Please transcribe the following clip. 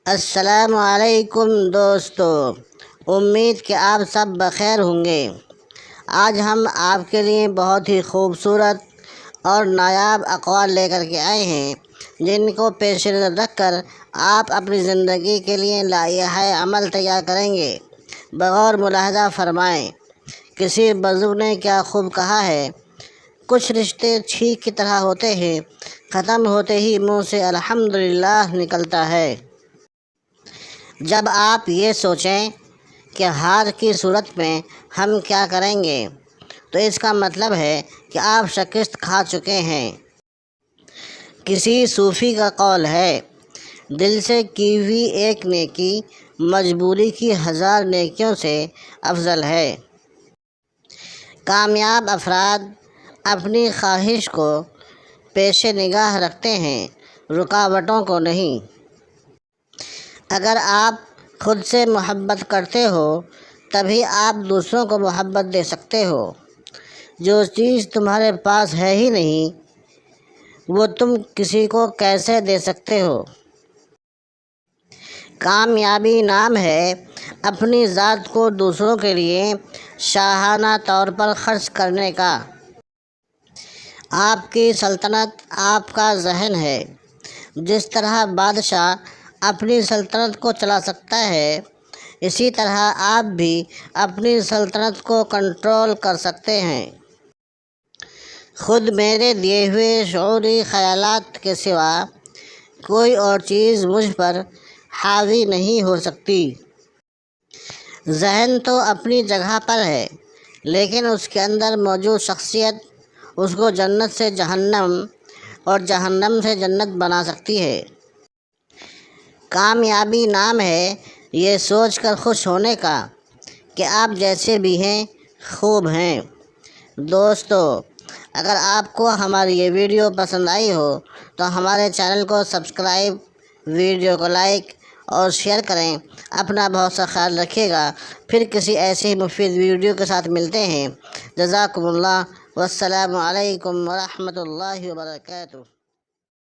السلام علیکم دوستو، امید کہ آپ سب بخیر ہوں گے۔ آج ہم آپ کے لیے بہت ہی خوبصورت اور نایاب اقوال لے کر کے آئے ہیں، جن کو پیش نظر رکھ کر آپ اپنی زندگی کے لیے لائحہ عمل تیار کریں گے۔ بغور ملاحظہ فرمائیں، کسی بزرگ نے کیا خوب کہا ہے، کچھ رشتے چھینک کی طرح ہوتے ہیں، ختم ہوتے ہی منہ سے الحمدللہ نکلتا ہے۔ جب آپ یہ سوچیں کہ ہار کی صورت میں ہم کیا کریں گے، تو اس کا مطلب ہے کہ آپ شکست کھا چکے ہیں۔ کسی صوفی کا قول ہے، دل سے کی ہوئی ایک نیکی مجبوری کی 1000 نیکیوں سے افضل ہے۔ کامیاب افراد اپنی خواہش کو پیش نگاہ رکھتے ہیں، رکاوٹوں کو نہیں۔ اگر آپ خود سے محبت کرتے ہو تبھی آپ دوسروں کو محبت دے سکتے ہو۔ جو چیز تمہارے پاس ہے ہی نہیں، وہ تم کسی کو کیسے دے سکتے ہو؟ کامیابی نام ہے اپنی ذات کو دوسروں کے لیے شاہانہ طور پر خرچ کرنے کا۔ آپ کی سلطنت آپ کا ذہن ہے۔ جس طرح بادشاہ اپنی سلطنت کو چلا سکتا ہے، اسی طرح آپ بھی اپنی سلطنت کو کنٹرول کر سکتے ہیں۔ خود میرے دیے ہوئے شعوری خیالات کے سوا کوئی اور چیز مجھ پر حاوی نہیں ہو سکتی۔ ذہن تو اپنی جگہ پر ہے، لیکن اس کے اندر موجود شخصیت اس کو جنت سے جہنم اور جہنم سے جنت بنا سکتی ہے۔ کامیابی نام ہے یہ سوچ کر خوش ہونے کا کہ آپ جیسے بھی ہیں خوب ہیں۔ دوستو، اگر آپ کو ہماری یہ ویڈیو پسند آئی ہو تو ہمارے چینل کو سبسکرائب، ویڈیو کو لائک اور شیئر کریں۔ اپنا بہت سا خیال رکھیے گا۔ پھر کسی ایسی مفید ویڈیو کے ساتھ ملتے ہیں۔ جزاکم اللہ، والسلام علیکم ورحمۃ اللہ وبرکاتہ۔